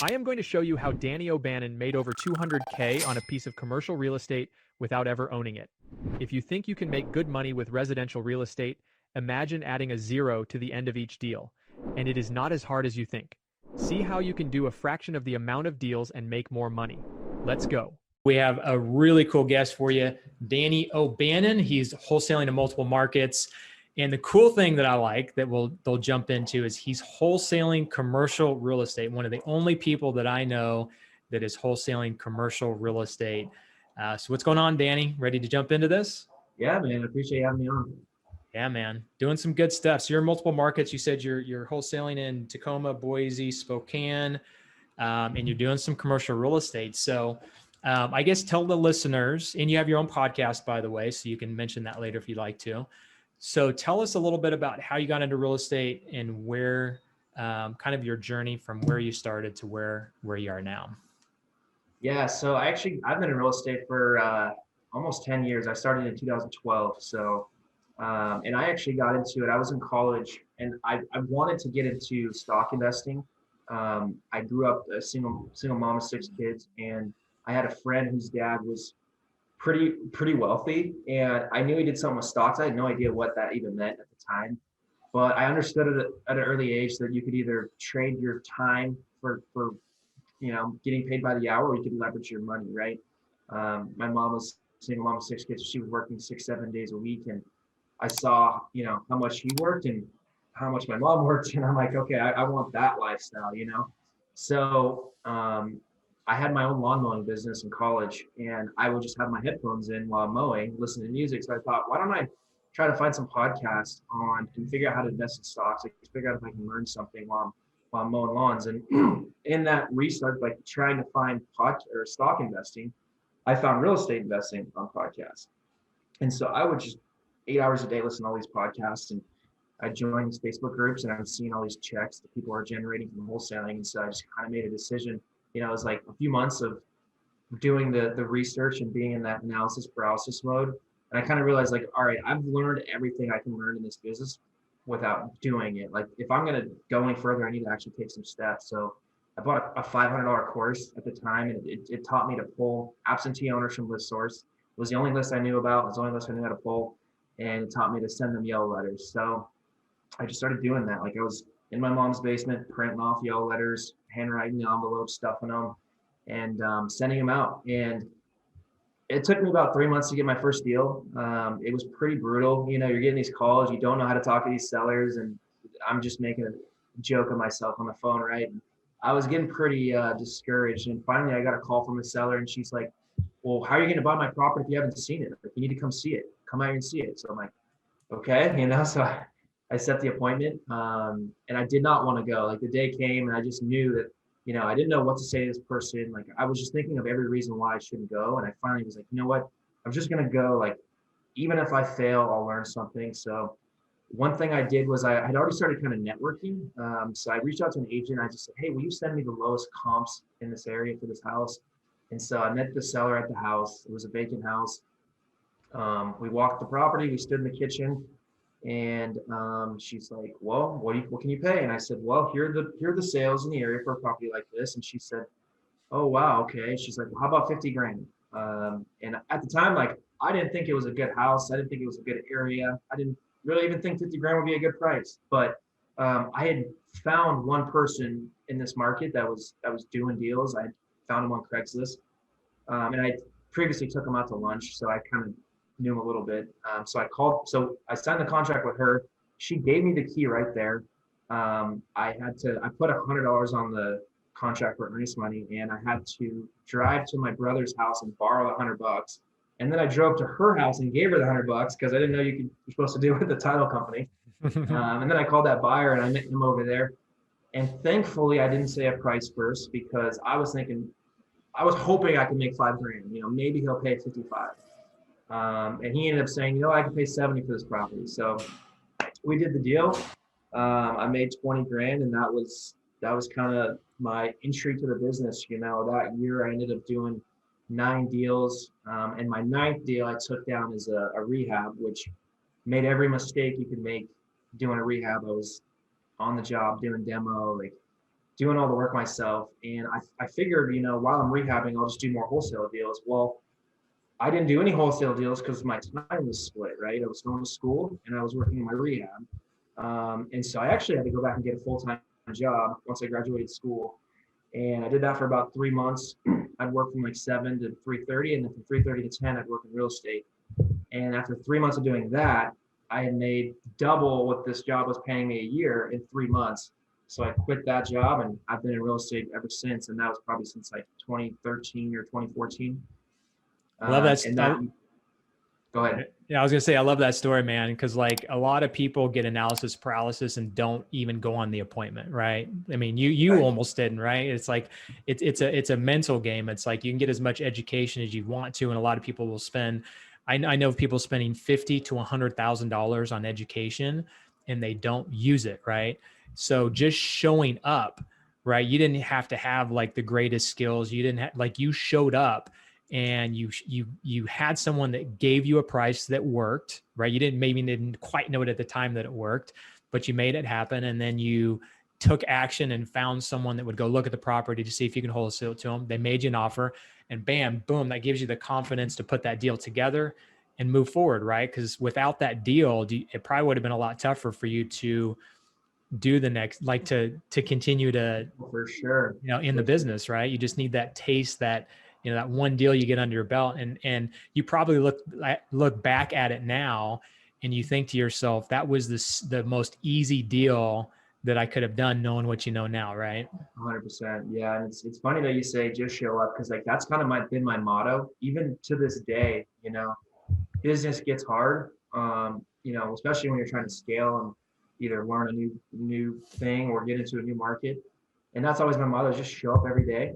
I am going to show you how Danny Obannon made over 200K on a piece of commercial real estate without ever owning it. If you think you can make good money with residential real estate, imagine adding a zero to the end of each deal. And it is not as hard as you think. See how you can do a fraction of the amount of deals and make more money. Let's go. We have a really cool guest for you, Danny Obannon. He's wholesaling in multiple markets. And the cool thing that I like that they'll jump into is he's wholesaling commercial real estate. One of the only people that I know that is wholesaling commercial real estate. So what's going on, Danny? Ready to jump into this? Yeah, man. I appreciate you having me on. Yeah, man. Doing some good stuff. So you're in multiple markets. You said you're wholesaling in Tacoma, Boise, Spokane, and you're doing some commercial real estate. So I guess tell the listeners, and you have your own podcast, by the way, so you can mention that later if you'd like to. So tell us a little bit about how you got into real estate and where kind of your journey from where you started to where you are now. Yeah, so I've been in real estate for almost 10 years. I started in 2012. So, and I actually got into it. I was in college and I wanted to get into stock investing. I grew up a single mom of 6 kids, and I had a friend whose dad was pretty wealthy, and I knew he did something with stocks. I had no idea what that even meant at the time, but I understood it at an early age that you could either trade your time for getting paid by the hour, or you could leverage your money, right? My mom was a single mom of 6 kids, so she was working 6-7 days a week, and I saw how much he worked and how much my mom worked, and I'm like, okay, I want that lifestyle, So I had my own lawn mowing business in college, and I would just have my headphones in while mowing, listening to music. So I thought, why don't I try to find some podcasts and figure out how to invest in stocks, figure out if I can learn something while I'm mowing lawns. And in that research, like trying to find stock investing, I found real estate investing on podcasts. And so I would just 8 hours a day listen to all these podcasts, and I joined these Facebook groups, and I was seeing all these checks that people are generating from wholesaling. And so I just kind of made a decision. It was like a few months of doing the research and being in that analysis paralysis mode. And I kind of realized, like, all right, I've learned everything I can learn in this business without doing it. Like, if I'm going to go any further, I need to actually take some steps. So I bought a $500 course at the time, and it taught me to pull absentee owners from listsource. It was the only list I knew about. It was the only list I knew how to pull. And it taught me to send them yellow letters. So I just started doing that. Like, I was in my mom's basement, printing off yellow letters, handwriting the envelopes, stuffing them, and sending them out. And it took me about 3 months to get my first deal. It was pretty brutal. You're getting these calls, you don't know how to talk to these sellers, and I'm just making a joke of myself on the phone, right? And I was getting pretty discouraged. And finally, I got a call from a seller, and she's like, well, how are you going to buy my property if you haven't seen it? Like, you need to come see it. Come out here and see it. So I'm like, okay, so I set the appointment, and I did not want to go. Like, the day came, and I just knew that, I didn't know what to say to this person. Like, I was just thinking of every reason why I shouldn't go. And I finally was like, you know what? I'm just going to go. Like, even if I fail, I'll learn something. So one thing I did was I had already started kind of networking. So I reached out to an agent. I just said, hey, will you send me the lowest comps in this area for this house? And so I met the seller at the house. It was a vacant house. We walked the property. We stood in the kitchen. And she's like, well, what can you pay? And I said, well, here are the sales in the area for a property like this. And she said, oh, wow, okay. She's like, well, how about 50 grand? And at the time, like, I didn't think it was a good house. I didn't think it was a good area. I didn't really even think 50 grand would be a good price. But I had found one person in this market that was doing deals. I found him on Craigslist. And I previously took him out to lunch. So I kind of knew him a little bit. So I signed the contract with her. She gave me the key right there. I put $100 on the contract for earnest money, and I had to drive to my brother's house and borrow $100. And then I drove to her house and gave her the $100 because I didn't know you're supposed to do it with the title company. And then I called that buyer, and I met him over there. And thankfully, I didn't say a price first because I was hoping I could make $5 grand. Maybe he'll pay 55. And he ended up saying, I can pay 70 for this property. So we did the deal. I made 20 grand, and that was kind of my entry to the business. That year I ended up doing 9 deals. And my 9th deal I took down as a rehab, which made every mistake you could make doing a rehab. I was on the job doing demo, like doing all the work myself. And I figured, while I'm rehabbing, I'll just do more wholesale deals. Well, I didn't do any wholesale deals because my time was split, right? I was going to school and I was working in my rehab. And so I actually had to go back and get a full-time job once I graduated school. And I did that for about 3 months. I'd work from like 7 to 3:30, and then from 3:30 to 10, I'd work in real estate. And after 3 months of doing that, I had made double what this job was paying me a year in 3 months. So I quit that job, and I've been in real estate ever since. And that was probably since like 2013 or 2014. I love that. And that, go ahead. Yeah, I was gonna say I love that story, man, because like a lot of people get analysis paralysis and don't even go on the appointment, right? I mean, you Right. almost didn't, right? It's like it's a mental game. It's like you can get as much education as you want to, and a lot of people will spend. I know of people spending $50,000 to $100,000 on education, and they don't use it, right? So just showing up, right? You didn't have to have like the greatest skills. You didn't have like you showed up and you had someone that gave you a price that worked, right? You didn't quite know it at the time that it worked, but you made it happen. And then you took action and found someone that would go look at the property to see if you can wholesale it to them. They made you an offer, and bam, boom, that gives you the confidence to put that deal together and move forward, right? Because without that deal, it probably would have been a lot tougher for you to do the next, like to continue to, For sure. in the business, right? You just need that taste, that, that one deal you get under your belt, and you probably look back at it now and you think to yourself, that was the most easy deal that I could have done, knowing what you know now, right? 100%. Yeah. And it's funny that you say just show up, because like that's kind of been my motto, even to this day. Business gets hard, especially when you're trying to scale and either learn a new thing or get into a new market. And that's always my motto, is just show up every day.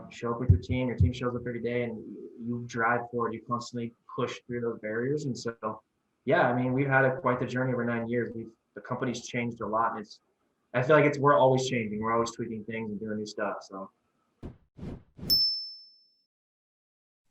Show up with your team shows up every day, and you drive forward, you constantly push through those barriers. And so, yeah, I mean, we've had quite the journey over 9 years. The company's changed a lot, and I feel like we're always changing. We're always tweaking things and doing new stuff. So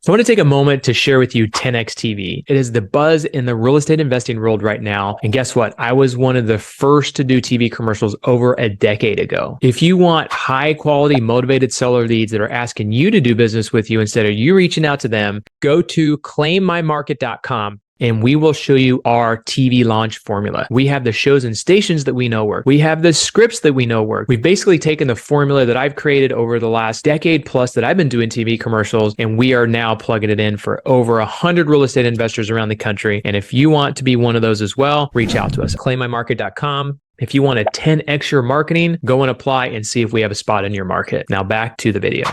So I want to take a moment to share with you 10X TV. It is the buzz in the real estate investing world right now. And guess what? I was one of the first to do TV commercials over a decade ago. If you want high quality, motivated seller leads that are asking you to do business with you instead of you reaching out to them, go to claimmymarket.com. And we will show you our TV launch formula. We have the shows and stations that we know work. We have the scripts that we know work. We've basically taken the formula that I've created over the last decade plus that I've been doing TV commercials, and we are now plugging it in for over 100 real estate investors around the country. And if you want to be one of those as well, reach out to us. Claimmymarket.com. If you want to 10x your marketing, go and apply and see if we have a spot in your market. Now back to the video.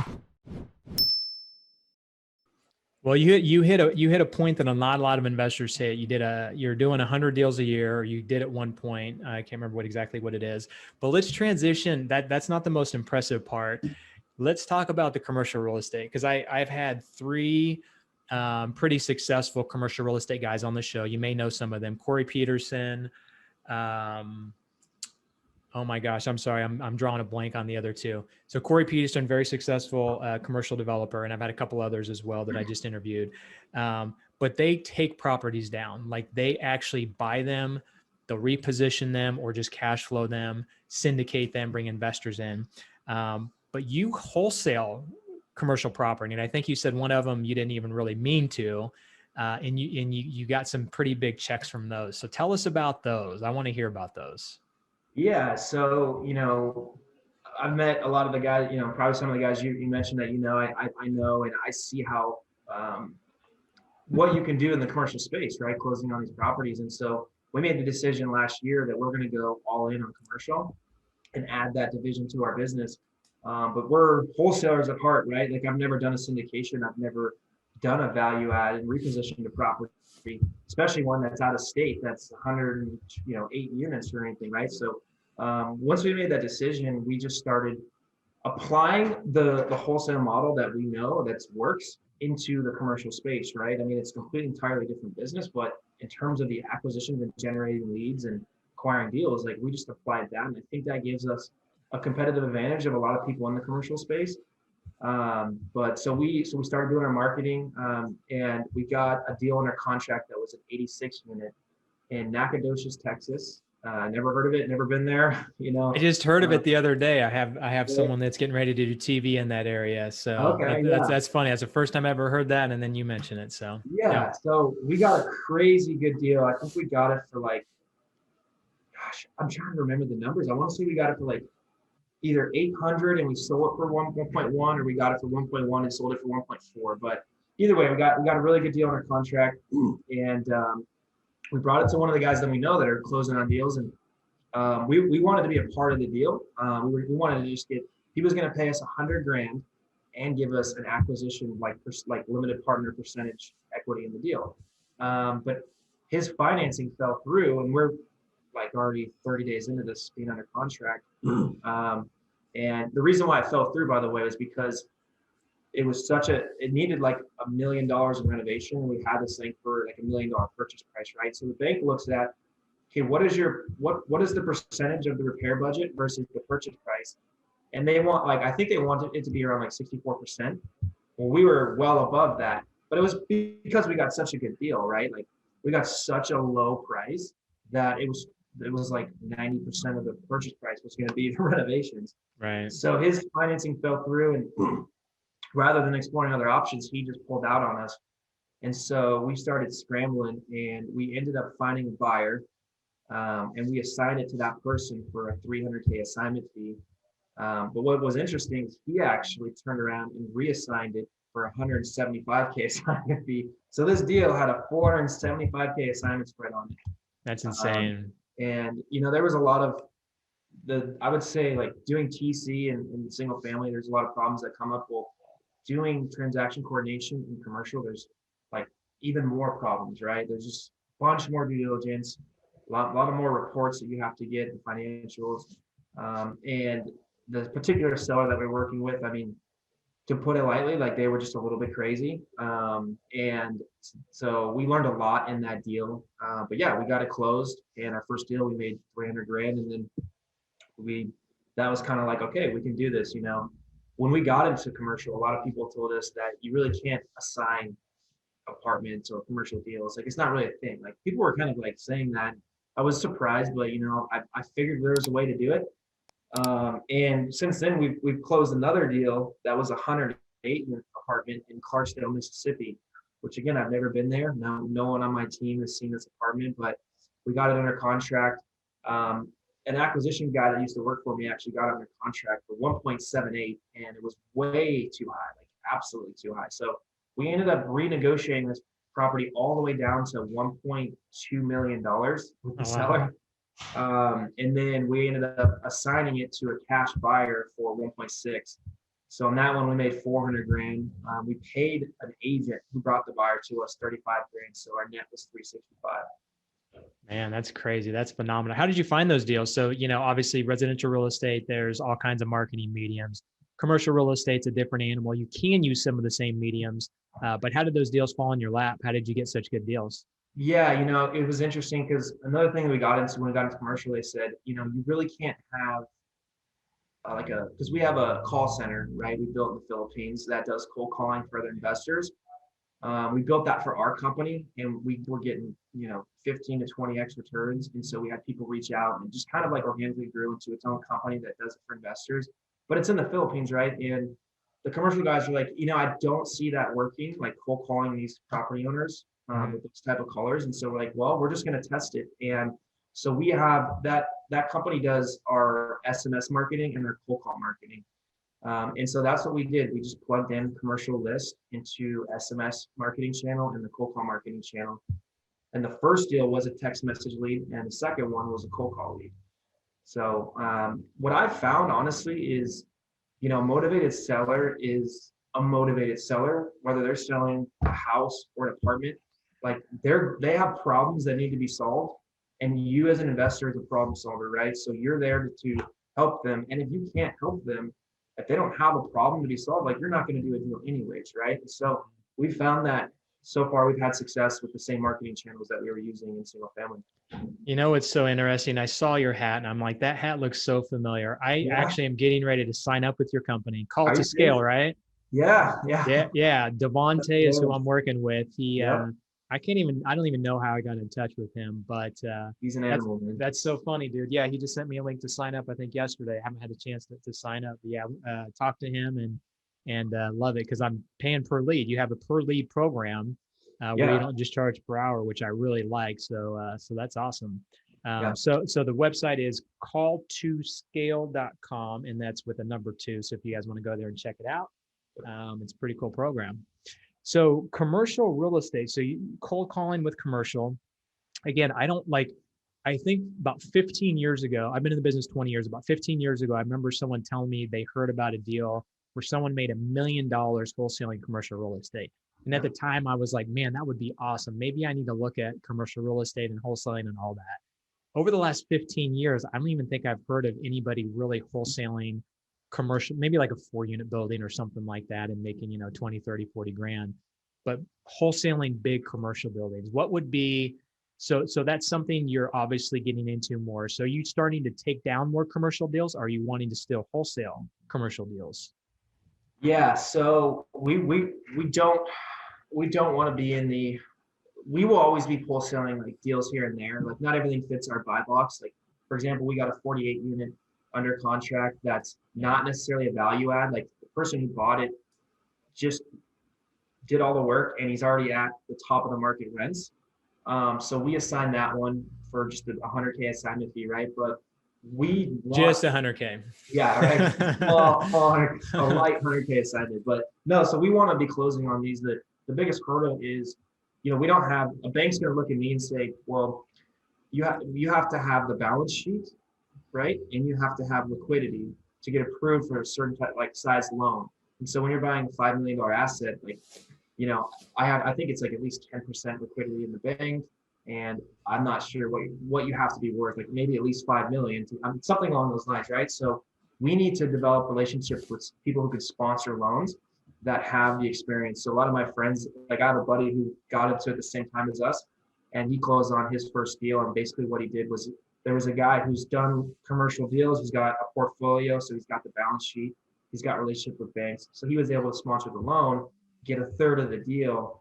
Well, you hit a point that not a lot of investors hit. You're doing 100 deals a year, or you did at one point. I can't remember exactly what it is, but let's transition. That's not the most impressive part. Let's talk about the commercial real estate, because I've had three pretty successful commercial real estate guys on the show. You may know some of them: Corey Peterson. Oh my gosh, I'm sorry. I'm drawing a blank on the other two. So Corey Peterson, very successful commercial developer, and I've had a couple others as well that I just interviewed. But they take properties down. Like, they actually buy them, they'll reposition them, or just cash flow them, syndicate them, bring investors in. But you wholesale commercial property, and I think you said one of them you didn't even really mean to, and you got some pretty big checks from those. So tell us about those. I want to hear about those. yeah, so I've met a lot of the guys. Probably some of the guys you mentioned that I know, and I see how what you can do in the commercial space, right? Closing on these properties. And so we made the decision last year that we're going to go all in on commercial and add that division to our business. But we're wholesalers at heart, right? Like, I've never done a syndication. I've never done a value add and repositioned a property, especially one that's out of state, that's 108 units or anything, right? So once we made that decision, we just started applying the wholesale model that we know that works into the commercial space, right? I mean, it's a completely entirely different business, but in terms of the acquisitions and generating leads and acquiring deals, like, we just applied that, and I think that gives us a competitive advantage of a lot of people in the commercial space. But so we started doing our marketing, and we got a deal under contract that was an 86 unit in Nacogdoches, Texas. Never heard of it, never been there, I just heard of Uh, it the other day. I have yeah. someone that's getting ready to do TV in that area. So Okay, that's funny. That's the first time I ever heard that. And then you mention it. So yeah. yeah. So we got a crazy good deal. I think we got it for like, gosh, I'm trying to remember the numbers. I want to say we got it for like either 800 and we sold it for 1.1, or we got it for 1.1 and sold it for 1.4. But either way, we got a really good deal on our contract, and we brought it to one of the guys that we know that are closing on deals, and we wanted to be a part of the deal. We wanted to just get. He was going to pay us 100 grand and give us an acquisition like limited partner percentage equity in the deal. But his financing fell through, and we're like already 30 days into this being under contract. And the reason why it fell through, by the way, was because it needed like $1 million in renovation. And we had this thing for like $1 million purchase price, right? So the bank looks at, okay, what is the percentage of the repair budget versus the purchase price? And they want, like, I think they wanted it to be around like 64%. Well, we were well above that, but it was because we got such a good deal, right? Like we got such a low price that it was like 90% of the purchase price was going to be the renovations. Right. So his financing fell through, and rather than exploring other options, he just pulled out on us. And so we started scrambling, and we ended up finding a buyer, and we assigned it to that person for a 300K assignment fee. But what was interesting is he actually turned around and reassigned it for 175K assignment fee. So this deal had a 475K assignment spread on it. That's insane. And there was a lot of I would say, like, doing TC and single family, there's a lot of problems that come up. Well, doing transaction coordination in commercial, there's like even more problems, right? There's just a bunch more due diligence, a lot of more reports that you have to get, the financials. And the particular seller that we're working with, I mean, to put it lightly, like they were just a little bit crazy. And so we learned a lot in that deal. But yeah, we got it closed, and our first deal, we made 300 grand. And then that was kind of like, okay, we can do this. When we got into commercial, a lot of people told us that you really can't assign apartments or commercial deals. Like, it's not really a thing. Like, people were kind of like saying that. I was surprised, but I figured there was a way to do it. And since then, we've closed another deal that was a 108 unit apartment in Clarksdale, Mississippi, which, again, I've never been there. No one on my team has seen this apartment, but we got it under contract. An acquisition guy that used to work for me actually got under contract for 1.78, and it was way too high, like absolutely too high. So we ended up renegotiating this property all the way down to $1.2 million with the seller. And then we ended up assigning it to a cash buyer for 1.6. So on that one, we made 400 grand. We paid an agent who brought the buyer to us 35 grand. So our net was 365. Man, that's crazy. That's phenomenal. How did you find those deals? So, obviously residential real estate, there's all kinds of marketing mediums. Commercial real estate's a different animal. You can use some of the same mediums, but how did those deals fall in your lap? How did you get such good deals? Yeah, it was interesting because another thing that we got into when we got into commercial, they said, you really can't have because we have a call center, right? We built in the Philippines that does cold calling for other investors. We built that for our company, and we were getting, 15 to 20x returns. And so we had people reach out, and just kind of like organically grew into its own company that does it for investors. But it's in the Philippines, right? And the commercial guys are like, I don't see that working, like cold calling these property owners with those type of callers. And so we're like, well, we're just going to test it. And so we have that company does our SMS marketing and their cold call marketing. And so that's what we did. We just plugged in commercial list into SMS marketing channel and the cold call marketing channel. And the first deal was a text message lead, and the second one was a cold call lead. So what I found, honestly, is, a motivated seller is a motivated seller, whether they're selling a house or an apartment. Like, they have problems that need to be solved, and you as an investor is a problem solver, right? So you're there to help them. And if you can't help them, if they don't have a problem to be solved, like, you're not going to do a deal anyways, right? And so we found that so far we've had success with the same marketing channels that we were using in single family. It's so interesting. I saw your hat and I'm like, that hat looks so familiar. I actually am getting ready to sign up with your company. Call to Scale, right? Yeah. Yeah. Devontae is who I'm working with. I don't even know how I got in touch with him, but He's an that's animal, man. that's so funny, dude. Yeah, he just sent me a link to sign up, I think yesterday. I haven't had a chance to sign up. But yeah, talk to him and love it because I'm paying per lead. You have a per lead program where you Yeah, don't just charge per hour, which I really like. So that's awesome. yeah. So the website is call2scale.com, and that's with a number 2. So if you guys want to go there and check it out, it's a pretty cool program. So commercial real estate. So you cold calling with commercial. Again, I think about 15 years ago, I've been in the business 20 years. About 15 years ago, I remember someone telling me they heard about a deal where someone made $1 million wholesaling commercial real estate. And at Yeah. the time I was like, man, that would be awesome. Maybe I need to look at commercial real estate and wholesaling and all that. Over the last 15 years, I don't even think I've heard of anybody really wholesaling commercial, maybe like a 4-unit building or something like that and making, 20, 30, 40 grand, but wholesaling big commercial buildings. What would be, so that's something you're obviously getting into more. So are you starting to take down more commercial deals? Or are you wanting to still wholesale commercial deals? Yeah, so we don't want to be in the we will always be wholesaling like deals here and there. Like not everything fits our buy box. Like for example, we got a 48 unit under contract that's not necessarily a value add. Like the person who bought it just did all the work and he's already at the top of the market rents. So we assigned that one for just a 100K assignment fee, right? But we want Just 100K. yeah, right. A light 100K assignment, but no. So we want to be closing on these. The biggest hurdle is, we don't have a bank's going to look at me and say, well, you have to have the balance sheet, right, and you have to have liquidity to get approved for a certain type like size loan. And so when you're buying a $5 million asset, like, I think it's like at least 10% liquidity in the bank, and I'm not sure what you have to be worth, like maybe at least 5 million, something along those lines, right? So we need to develop relationships with people who could sponsor loans that have the experience. So a lot of my friends, like I have a buddy who got into it at the same time as us, and he closed on his first deal. And basically what he did was there was a guy who's done commercial deals, who's got a portfolio, so he's got the balance sheet, he's got relationship with banks, so he was able to sponsor the loan, get a third of the deal.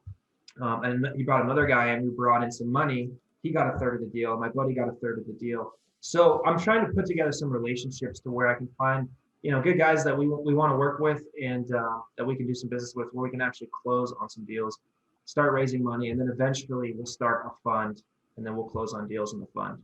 And he brought another guy in who brought in some money. He got a third of the deal. My buddy got a third of the deal. So I'm trying to put together some relationships to where I can find, good guys that we want to work with, and that we can do some business with, where we can actually close on some deals, start raising money, and then eventually we'll start a fund, and then we'll close on deals in the fund.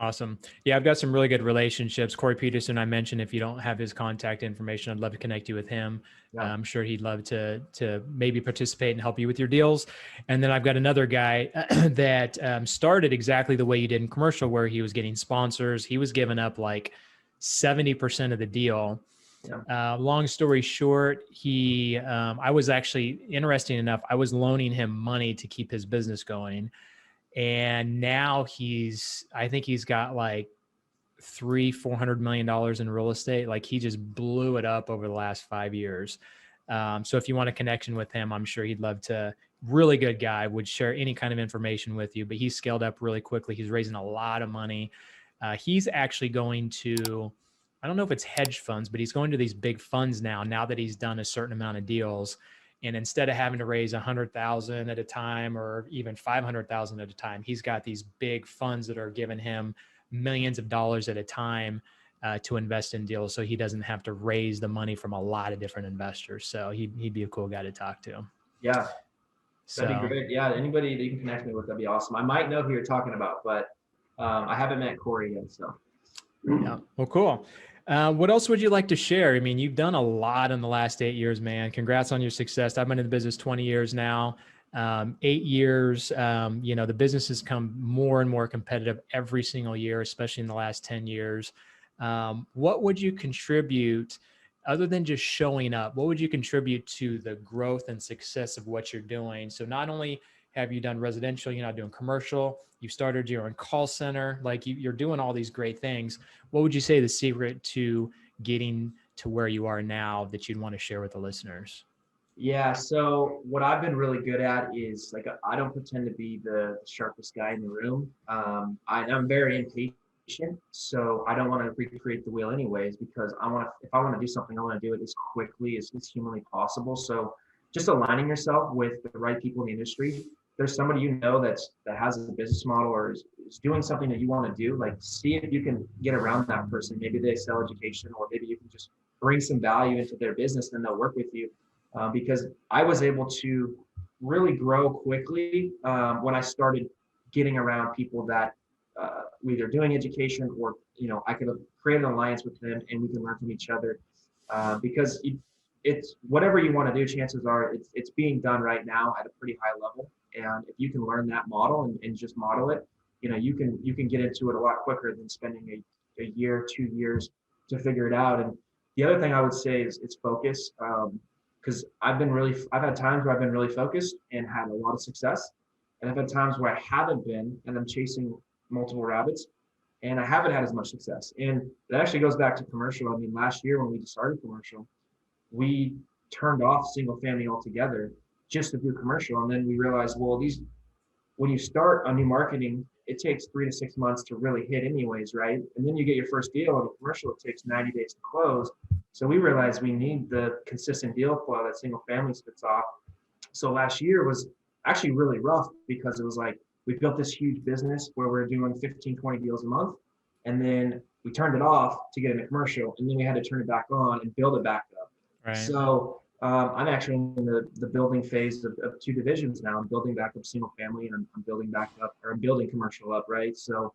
Awesome. Yeah, I've got some really good relationships. Corey Peterson, I mentioned, if you don't have his contact information, I'd love to connect you with him. Yeah. I'm sure he'd love to maybe participate and help you with your deals. And then I've got another guy that started exactly the way you did in commercial, where he was getting sponsors. He was giving up like 70% of the deal. Yeah. Long story short, I was actually, interesting enough, I was loaning him money to keep his business going. And now I think he's got like $400 million in real estate. Like he just blew it up over the last 5 years. So if you want a connection with him, I'm sure he'd love to. Really good guy, would share any kind of information with you, but he's scaled up really quickly. He's raising a lot of money. He's actually going to, I don't know if it's hedge funds, but he's going to these big funds now that he's done a certain amount of deals. And instead of having to raise 100,000 at a time or even 500,000 at a time, he's got these big funds that are giving him millions of dollars at a time to invest in deals. So he doesn't have to raise the money from a lot of different investors. So he'd be a cool guy to talk to. Yeah. So That'd be great. Yeah. Anybody that you can connect me with, that'd be awesome. I might know who you're talking about, but I haven't met Corey yet. So. Yeah. Well, cool. What else would you like to share? I mean, you've done a lot in the last 8 years, man. Congrats on your success. I've been in the business 20 years now. 8 years, the business has come more and more competitive every single year, especially in the last 10 years. What would you contribute, other than just showing up? What would you contribute to the growth and success of what you're doing? So not only have you done residential, you're not doing commercial, you started your own call center, like you're doing all these great things. What would you say the secret to getting to where you are now that you'd want to share with the listeners? Yeah. So what I've been really good at is like, I don't pretend to be the sharpest guy in the room. I'm very impatient, so I don't want to recreate the wheel anyways, because if I want to do something, I want to do it as quickly as humanly possible. So just aligning yourself with the right people in the industry. there's somebody that has a business model or is doing something that you want to do, like see if you can get around that person. Maybe they sell education, or maybe you can just bring some value into their business and they'll work with you. Because I was able to really grow quickly when I started getting around people that were either doing education, or I could have created an alliance with them and we can learn from each other. Because it's whatever you want to do, chances are it's being done right now at a pretty high level. And if you can learn that model and just model it, you can get into it a lot quicker than spending a year, 2 years to figure it out. And the other thing I would say is it's focus. Because I've had times where I've been really focused and had a lot of success. And I've had times where I haven't been and I'm chasing multiple rabbits and I haven't had as much success. And that actually goes back to commercial. I mean, last year when we started commercial, we turned off single family altogether just to do commercial. And then we realized, well, when you start on new marketing, it takes 3 to 6 months to really hit anyways, right? And then you get your first deal on a commercial, it takes 90 days to close. So we realized we need the consistent deal flow that single family spits off. So last year was actually really rough because it was like we built this huge business where we're doing 15, 20 deals a month. And then we turned it off to get in a commercial. And then we had to turn it back on and build it back up. Right. So I'm actually in the building phase of 2 divisions now. I'm building back up single family and I'm building commercial up, right? So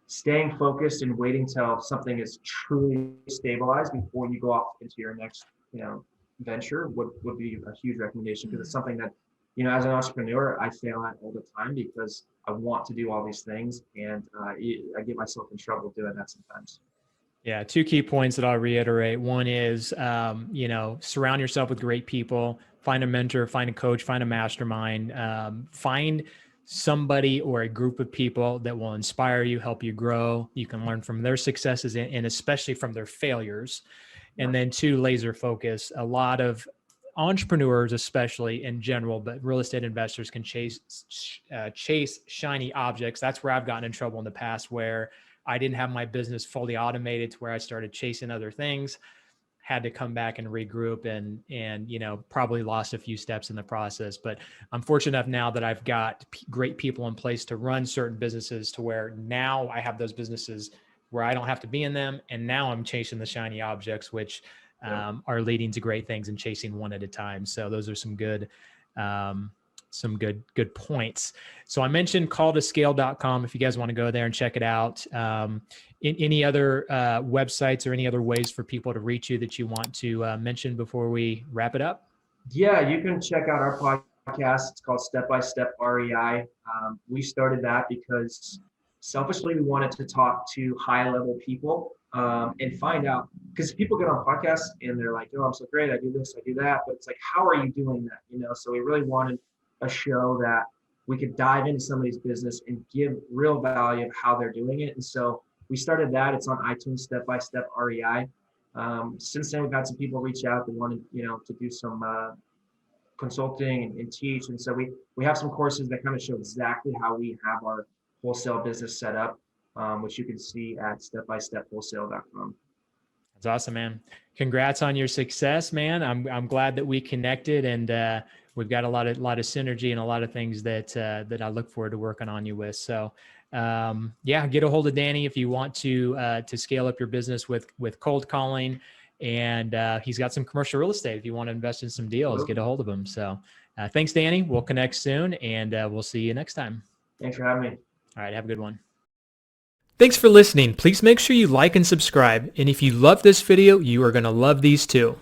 staying focused and waiting till something is truly stabilized before you go off into your next, venture would be a huge recommendation, because it's something that, as an entrepreneur, I fail at all the time because I want to do all these things and I get myself in trouble doing that sometimes. Yeah. 2 key points that I'll reiterate. One is, surround yourself with great people, find a mentor, find a coach, find a mastermind, find somebody or a group of people that will inspire you, help you grow. You can learn from their successes and especially from their failures. And then 2, laser focus. A lot of entrepreneurs, especially in general, but real estate investors can chase shiny objects. That's where I've gotten in trouble in the past, where I didn't have my business fully automated to where I started chasing other things, had to come back and regroup and probably lost a few steps in the process. But I'm fortunate enough now that I've got great people in place to run certain businesses to where now I have those businesses where I don't have to be in them. And now I'm chasing the shiny objects, which are leading to great things and chasing one at a time. So those are some good points. So I mentioned calltoscale.com if you guys want to go there and check it out. Any other websites or any other ways for people to reach you that you want to mention before we wrap it up? Yeah, you can check out our podcast. It's called Step by Step REI. We started that because selfishly we wanted to talk to high level people and find out, because people get on podcasts and they're like, oh, I'm so great, I do this, I do that, but it's like, how are you doing that? So we really wanted a show that we could dive into somebody's business and give real value of how they're doing it. And so we started that. It's on iTunes, Step by Step REI. Since then, we've had some people reach out that wanted, to do some consulting and teach. And so we have some courses that kind of show exactly how we have our wholesale business set up, which you can see at stepbystepwholesale.com. That's awesome, man. Congrats on your success, man. I'm glad that we connected, and we've got a lot of synergy and a lot of things that I look forward to working on you with. So get a hold of Danny if you want to scale up your business with cold calling, and he's got some commercial real estate. If you want to invest in some deals, get a hold of him. So thanks, Danny. We'll connect soon, and we'll see you next time. Thanks for having me. All right. Have a good one. Thanks for listening. Please make sure you like and subscribe. And if you love this video, you are going to love these too.